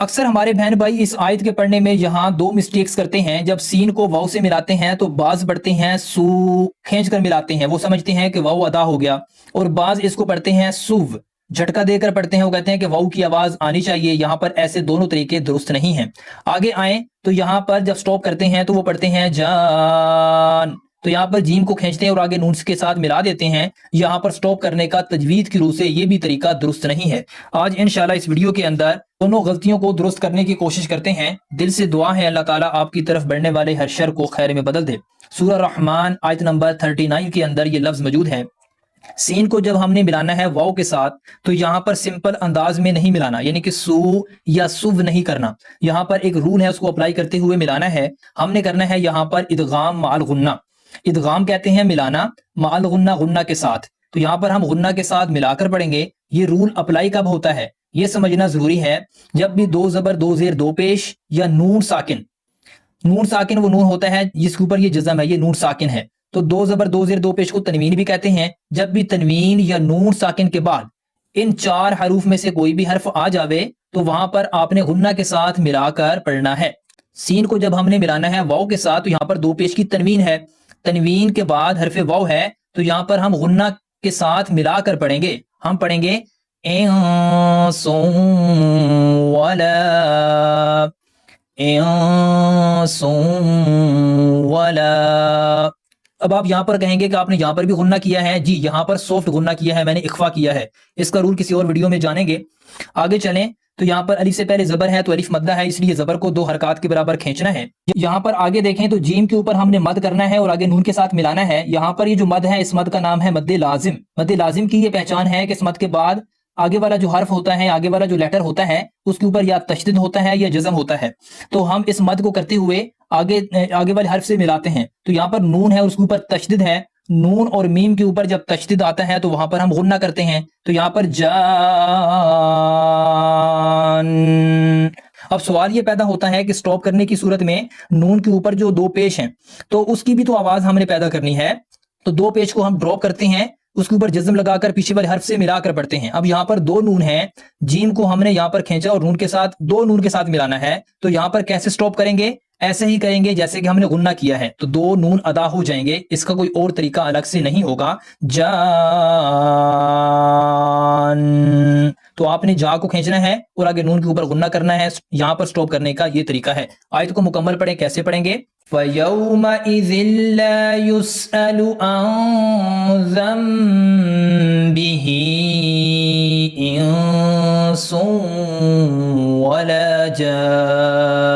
अक्सर हमारे बहन भाई इस आयत के पढ़ने में यहाँ दो मिस्टेक्स करते हैं। जब सीन को वाव से मिलाते हैं तो बाज पढ़ते हैं सू खींच कर मिलाते हैं, वो समझते हैं कि वाव अदा हो गया, और बाज इसको पढ़ते हैं सुव झटका देकर पढ़ते हैं, वो कहते हैं कि वाव की आवाज आनी चाहिए। यहाँ पर ऐसे दोनों तरीके दुरुस्त नहीं हैं। आगे आए तो यहाँ पर जब स्टॉप करते हैं तो वो पढ़ते हैं जान, तो यहाँ पर जीम को खींचते हैं और आगे नून के साथ मिला देते हैं। यहाँ पर स्टॉप करने का तजवीद की रूह से ये भी तरीका दुरुस्त नहीं है। आज इंशाल्लाह इस वीडियो के अंदर दोनों गलतियों को दुरुस्त करने की कोशिश करते हैं। दिल से दुआ है अल्लाह ताला आपकी तरफ बढ़ने वाले हर शर को खैर में बदल दे। सूरह रहमान आयत नंबर 39 के अंदर ये लफ्ज मौजूद है। सीन को जब हमने मिलाना है वाव के साथ तो यहाँ पर सिंपल अंदाज में नहीं मिलाना, यानी कि सू या सुव नहीं करना। यहाँ पर एक रूल है, उसको अप्लाई करते हुए मिलाना है। हमने करना है यहाँ पर इदगाम माल गुन्ना। इदगाम कहते हैं मिलाना, माल गुन्ना गुन्ना के साथ। तो यहाँ पर हम गुन्ना के साथ मिलाकर पढ़ेंगे। ये रूल अप्लाई कब होता है ये समझना जरूरी है। जब भी दो जबर दो जेर दो पेश या नून साकिन, नून साकिन वो नून होता है जिसके ऊपर ये जज़म है, ये नून साकिन है। तो दो जबर दो जेर दो पेश को तनवीन भी कहते हैं। जब भी तनवीन या नून साकिन के बाद इन चार हरूफ में से कोई भी हर्फ आ जावे तो वहां पर आपने गुन्ना के साथ मिलाकर पढ़ना है। सीन को जब हमने मिलाना है वाव के साथ तो यहाँ पर दो पेश की तनवीन है, तनवीन के बाद हरफ वाव है, तो यहाँ पर हम गुन्ना के साथ मिलाकर पढ़ेंगे। हम पढ़ेंगे वाला वाला। अब आप यहां पर कहेंगे कि आपने यहां पर भी गुन्ना किया है। जी, यहां पर सॉफ्ट गुन्ना किया है, मैंने इख्फा किया है। इसका रूल किसी और वीडियो में जानेंगे। आगे चलें तो यहाँ पर अलिफ से पहले जबर है तो अलिफ मद्दा है, इसलिए जबर को दो हरकत के बराबर खींचना है। यहाँ पर आगे देखें तो जीम के ऊपर हमने मद करना है और आगे नून के साथ मिलाना है। यहाँ पर ये जो मद है इस मद का नाम है मद्दे लाजिम। मद्दे लाजिम की ये पहचान है कि इस मद के बाद आगे वाला जो हर्फ होता है, आगे वाला जो लेटर होता है उसके ऊपर या तशदीद होता है या जज़म होता है। तो हम इस मद को करते हुए आगे वाले हर्फ से मिलाते हैं। तो यहाँ पर नून है और उसके ऊपर तशदीद है। नून और मीम के ऊपर जब तशदीद आता है तो वहां पर हम गुन्ना करते हैं। तो यहाँ पर जान। अब सवाल ये पैदा होता है कि स्टॉप करने की सूरत में नून के ऊपर जो दो पेश हैं तो उसकी भी तो आवाज हमने पैदा करनी है। तो दो पेश को हम ड्रॉप करते हैं, उसके ऊपर जज्म लगाकर पीछे वाले हर्फ से मिलाकर पढ़ते हैं। अब यहाँ पर दो नून है, जीम को हमने यहाँ पर खींचा और नून के साथ दो नून के साथ मिलाना है। तो यहाँ पर कैसे स्टॉप करेंगे? ऐसे ही करेंगे जैसे कि हमने गुन्ना किया है, तो दो नून अदा हो जाएंगे। इसका कोई और तरीका अलग से नहीं होगा। जान, तो आपने जा को खींचना है और आगे नून के ऊपर गुन्ना करना है। यहाँ पर स्टॉप करने का ये तरीका है। आयत को मुकम्मल पढ़ें, कैसे पढ़ेंगे? फयौमइज़िन ला युस्अलु अन ज़ंबिही इंसुन वला जान।